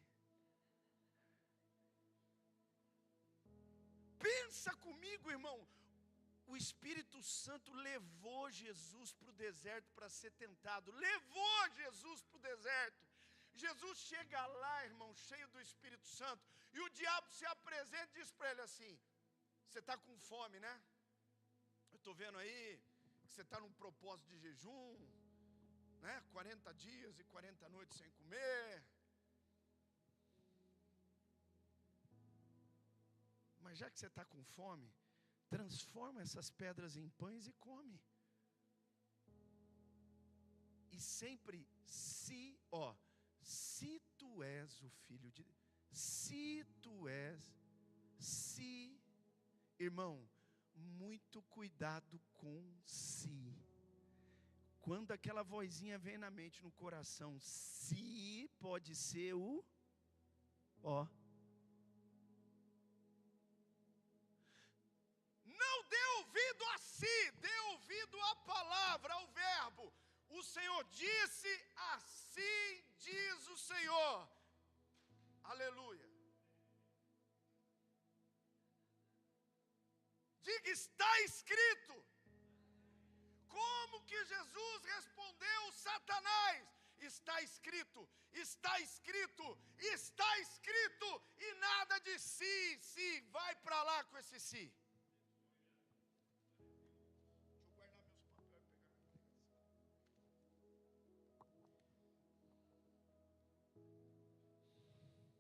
Pensa comigo, irmão. O Espírito Santo levou Jesus para o deserto para ser tentado. Levou Jesus para o deserto. Jesus chega lá, irmão, cheio do Espírito Santo. E o diabo se apresenta e diz para ele assim: você está com fome, né? Eu estou vendo aí que você está num propósito de jejum, né? 40 dias e 40 noites sem comer. Mas já que você está com fome, transforma essas pedras em pães e come. E sempre, se tu és o filho de Deus, irmão, muito cuidado com si. Quando aquela vozinha vem na mente, no coração, se pode ser o ó. Não dê ouvido a si, dê ouvido à palavra, ao verbo. O Senhor disse, assim diz o Senhor. Aleluia. Diga, está escrito. Como que Jesus respondeu Satanás? Está escrito, está escrito, está escrito. E nada de si, si, vai para lá com esse si. Deixa eu guardar meus papéis e pegar minha pregação.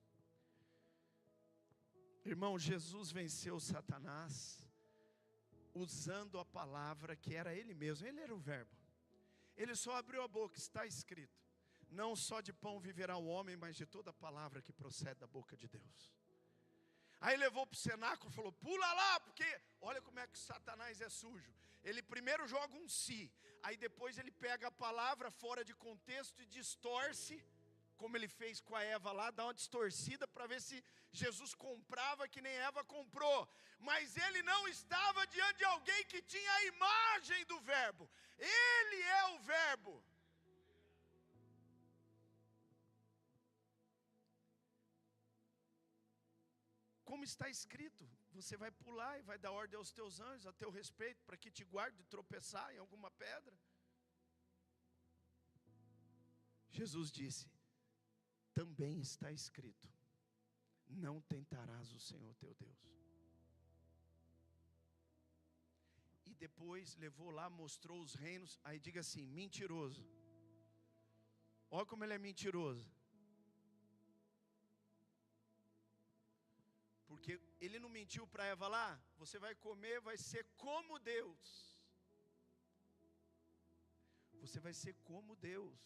Irmão, Jesus venceu Satanás usando a palavra que era Ele mesmo. Ele era o verbo. Ele só abriu a boca, está escrito. Não só de pão viverá o homem, mas de toda palavra que procede da boca de Deus. Aí levou para o cenáculo e falou, pula lá, porque olha como é que Satanás é sujo. Ele primeiro joga um si, aí depois ele pega a palavra fora de contexto e distorce, como ele fez com a Eva lá, dá uma distorcida para ver se Jesus comprava que nem Eva comprou. Mas ele não estava diante de alguém que tinha a imagem do verbo. Ele é o verbo. Como está escrito, você vai pular e vai dar ordem aos teus anjos a teu respeito, para que te guarde de tropeçar em alguma pedra. Jesus disse, também está escrito, não tentarás o Senhor teu Deus. E depois levou lá, mostrou os reinos, aí diga assim, mentiroso. Olha como ele é mentiroso. Porque ele não mentiu para Eva lá, você vai comer, vai ser como Deus. Você vai ser como Deus.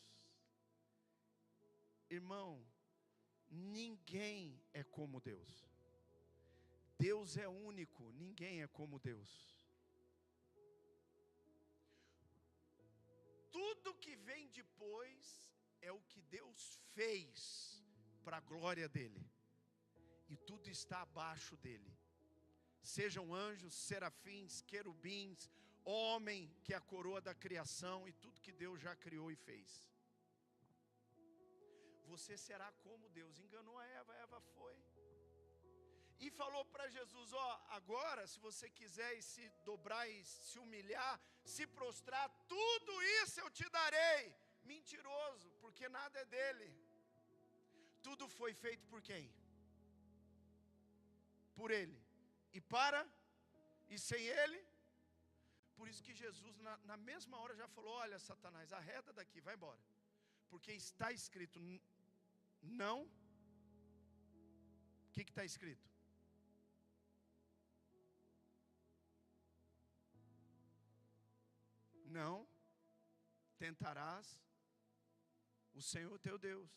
Irmão, ninguém é como Deus. Deus é único, ninguém é como Deus. Tudo que vem depois é o que Deus fez para a glória dele. E tudo está abaixo dele. Sejam anjos, serafins, querubins, homem que é a coroa da criação e tudo que Deus já criou e fez. Você será como Deus. Enganou a Eva foi. E falou para Jesus, ó, agora se você quiser se dobrar e se humilhar, se prostrar, tudo isso eu te darei. Mentiroso, porque nada é dele. Tudo foi feito por quem? Por ele, e para, e sem ele. Por isso que Jesus na mesma hora já falou, olha Satanás, arreda daqui, vai embora, porque está escrito, não, o que está escrito? Não tentarás o Senhor teu Deus.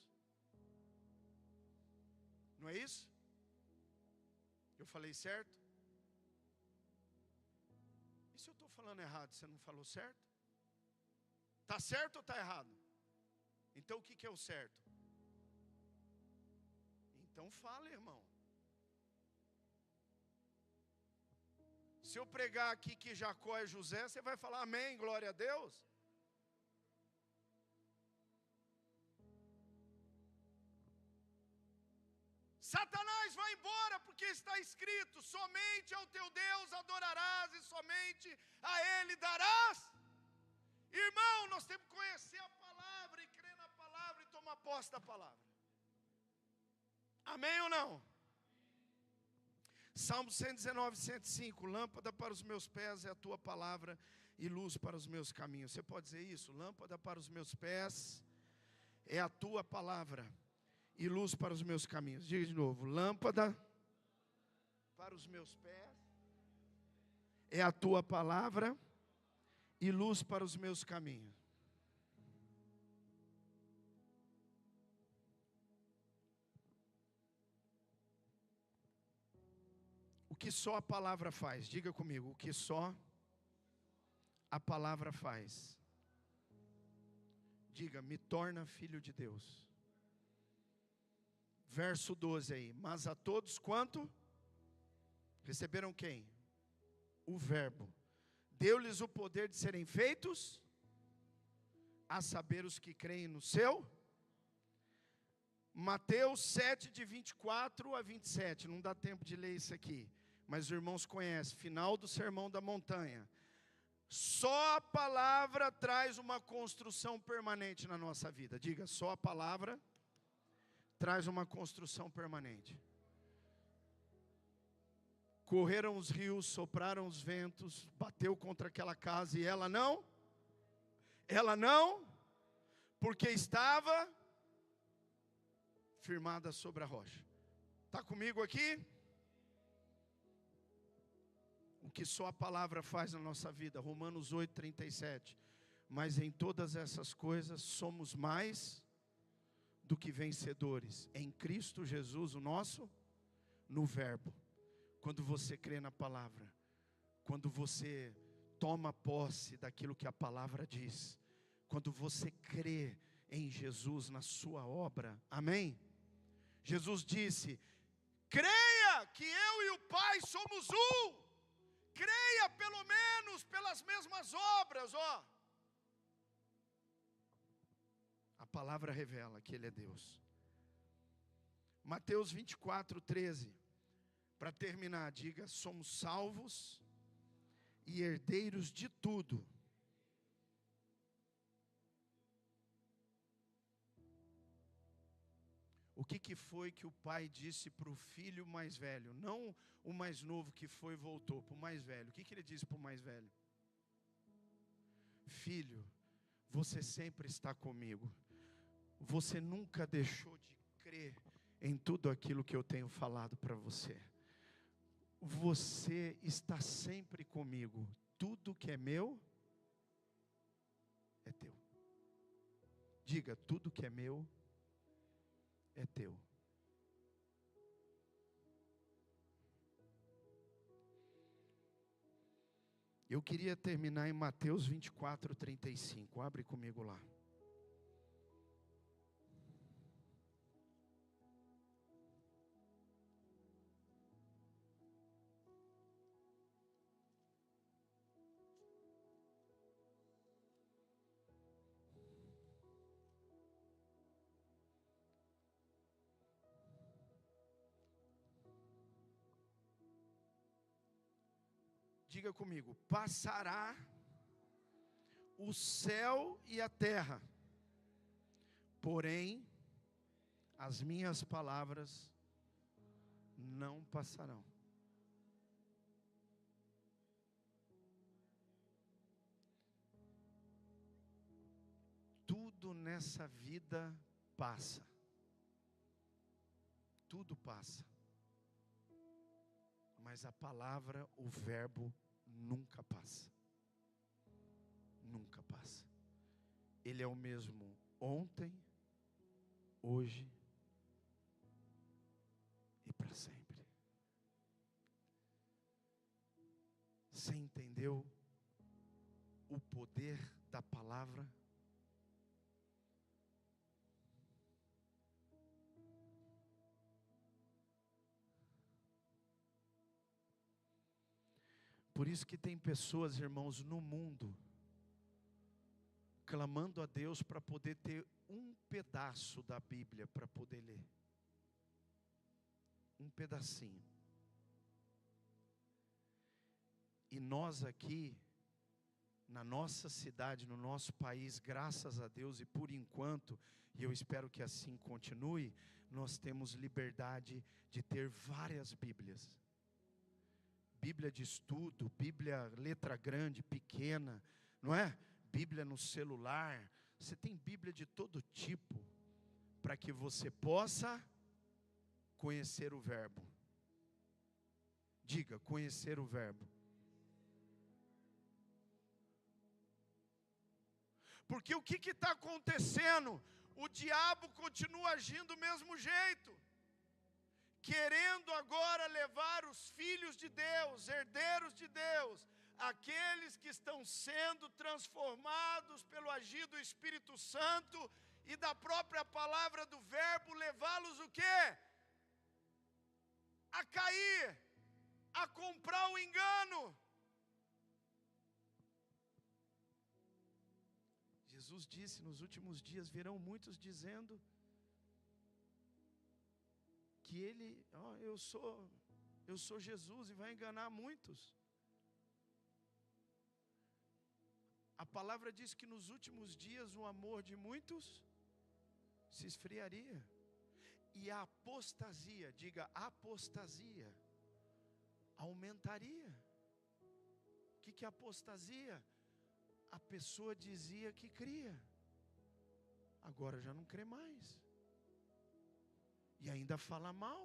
Não é isso? Eu falei certo? E se eu estou falando errado, você não falou certo? Está certo ou está errado? Então o que é o certo? Então fala, irmão. Se eu pregar aqui que Jacó é José, você vai falar amém, glória a Deus? Satanás vai embora, porque está escrito, somente ao teu Deus adorarás e somente a Ele darás. Irmão, nós temos que conhecer a palavra e crer na palavra e tomar posse da palavra. Amém ou não? Salmo 119, 105, lâmpada para os meus pés é a tua palavra e luz para os meus caminhos. Você pode dizer isso? Lâmpada para os meus pés é a tua palavra e luz para os meus caminhos. Diga de novo, lâmpada para os meus pés é a tua palavra e luz para os meus caminhos. O que só a palavra faz. Diga comigo, o que só a palavra faz. Diga, me torna filho de Deus. Verso 12 aí. Mas a todos quanto? Receberam quem? O verbo. Deu-lhes o poder de serem feitos, a saber os que creem no seu. Mateus 7, de 24 a 27. Não dá tempo de ler isso aqui, mas os irmãos conhecem. Final do Sermão da Montanha. Só a palavra traz uma construção permanente na nossa vida. Diga, só a palavra traz uma construção permanente. Correram os rios, sopraram os ventos, bateu contra aquela casa e ela não, porque estava firmada sobre a rocha. Está comigo aqui? O que só a palavra faz na nossa vida. Romanos 8, 37. Mas em todas essas coisas somos mais do que vencedores em Cristo Jesus, o nosso, no verbo. Quando você crê na palavra, quando você toma posse daquilo que a palavra diz, quando você crê em Jesus, na sua obra, amém? Jesus disse, creia que eu e o Pai somos um, creia pelo menos pelas mesmas obras, ó. A palavra revela que Ele é Deus. Mateus 24, 13. Para terminar, diga, somos salvos e herdeiros de tudo. O que foi que o pai disse para o filho mais velho? Não o mais novo que foi e voltou, para o mais velho. O que ele disse para o mais velho? Filho, você sempre está comigo. Você nunca deixou de crer em tudo aquilo que eu tenho falado para você. Você está sempre comigo. Tudo que é meu é teu. Diga, tudo que é meu é teu. Eu queria terminar em Mateus 24, 35. Abre comigo lá. Diga comigo, passará o céu e a terra, porém, as minhas palavras não passarão. Tudo nessa vida passa. Tudo passa. Mas a palavra, o verbo, nunca passa. Nunca passa. Ele é o mesmo ontem, hoje e para sempre. Você entendeu o poder da palavra? Por isso que tem pessoas, irmãos, no mundo, clamando a Deus para poder ter um pedaço da Bíblia para poder ler. Um pedacinho. E nós aqui, na nossa cidade, no nosso país, graças a Deus, e por enquanto, e eu espero que assim continue, nós temos liberdade de ter várias Bíblias. Bíblia de estudo, Bíblia letra grande, pequena, não é? Bíblia no celular. Você tem Bíblia de todo tipo, para que você possa conhecer o verbo. Diga, conhecer o verbo. Porque o que está acontecendo? O diabo continua agindo do mesmo jeito. querendo agora levar os filhos de Deus, herdeiros de Deus, aqueles que estão sendo transformados pelo agir do Espírito Santo e da própria palavra do verbo, levá-los o quê? A cair, a comprar o engano. Jesus disse, nos últimos dias virão muitos dizendo que eu sou Jesus, e vai enganar muitos. A palavra diz que nos últimos dias o amor de muitos se esfriaria, e a apostasia, diga apostasia, aumentaria. O que é apostasia? A pessoa dizia que cria, agora já não crê mais, e ainda fala mal,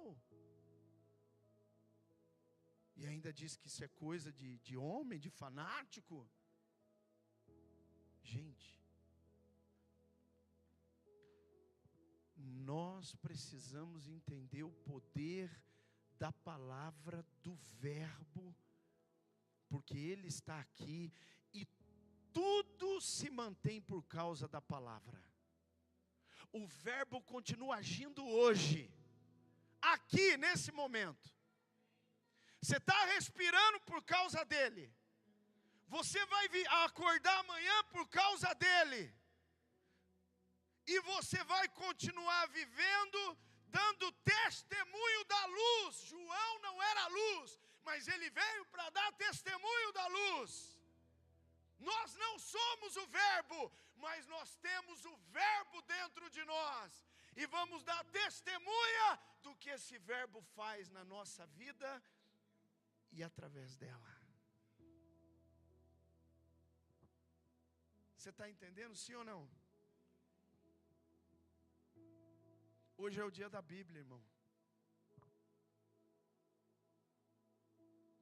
e ainda diz que isso é coisa de homem, de fanático. Gente, nós precisamos entender o poder da palavra do verbo, porque ele está aqui, e tudo se mantém por causa da palavra. O verbo continua agindo hoje, aqui nesse momento. Você está respirando por causa dele. Você vai acordar amanhã por causa dele. E você vai continuar vivendo, dando testemunho da luz. João não era luz, mas ele veio para dar testemunho da luz. Nós não somos o verbo, mas nós temos o verbo dentro de nós. E vamos dar testemunha do que esse verbo faz na nossa vida e através dela. Você está entendendo, sim ou não? Hoje é o dia da Bíblia, irmão.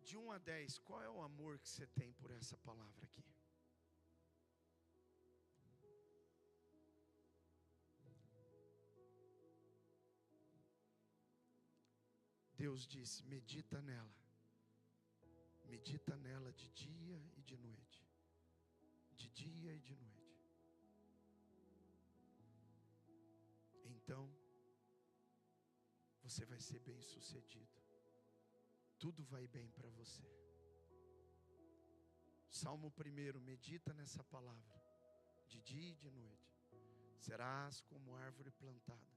De 1 a 10, qual é o amor que você tem por essa palavra aqui? Deus disse, medita nela. Medita nela de dia e de noite. De dia e de noite. Então, você vai ser bem sucedido. Tudo vai bem para você. Salmo 1, medita nessa palavra, de dia e de noite. Serás como árvore plantada,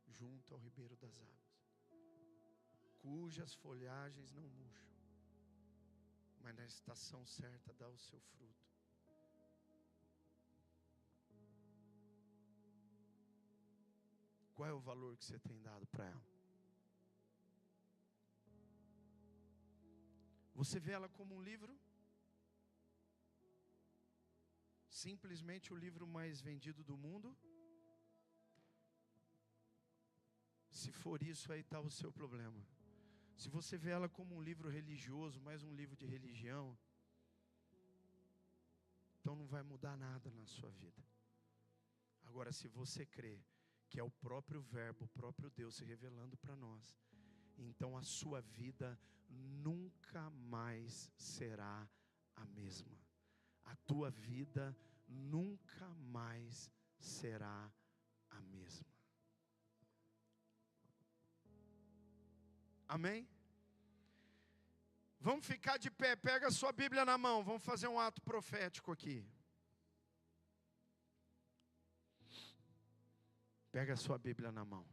junto ao ribeiro das águas, cujas folhagens não murcham, mas na estação certa dá o seu fruto. Qual é o valor que você tem dado para ela? Você vê ela como um livro? Simplesmente o livro mais vendido do mundo? Se for isso, aí está o seu problema. Se você vê ela como um livro religioso, mais um livro de religião, então não vai mudar nada na sua vida. Agora, se você crê que é o próprio verbo, o próprio Deus se revelando para nós, então a sua vida nunca mais será a mesma. A tua vida nunca mais será a mesma. Amém? Vamos ficar de pé, pega a sua Bíblia na mão, vamos fazer um ato profético aqui. Pega a sua Bíblia na mão.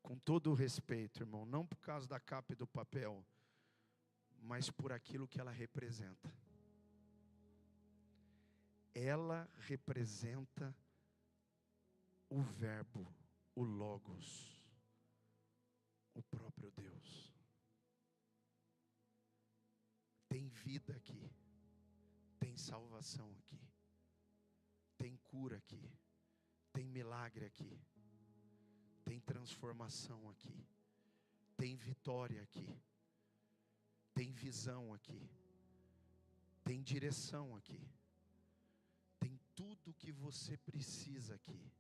Com todo o respeito, irmão, não por causa da capa e do papel, mas por aquilo que ela representa. Ela representa o verbo, o Logos, o próprio Deus. Tem vida aqui, tem salvação aqui, tem cura aqui, tem milagre aqui, tem transformação aqui, tem vitória aqui, tem visão aqui, tem direção aqui, tem tudo o que você precisa aqui.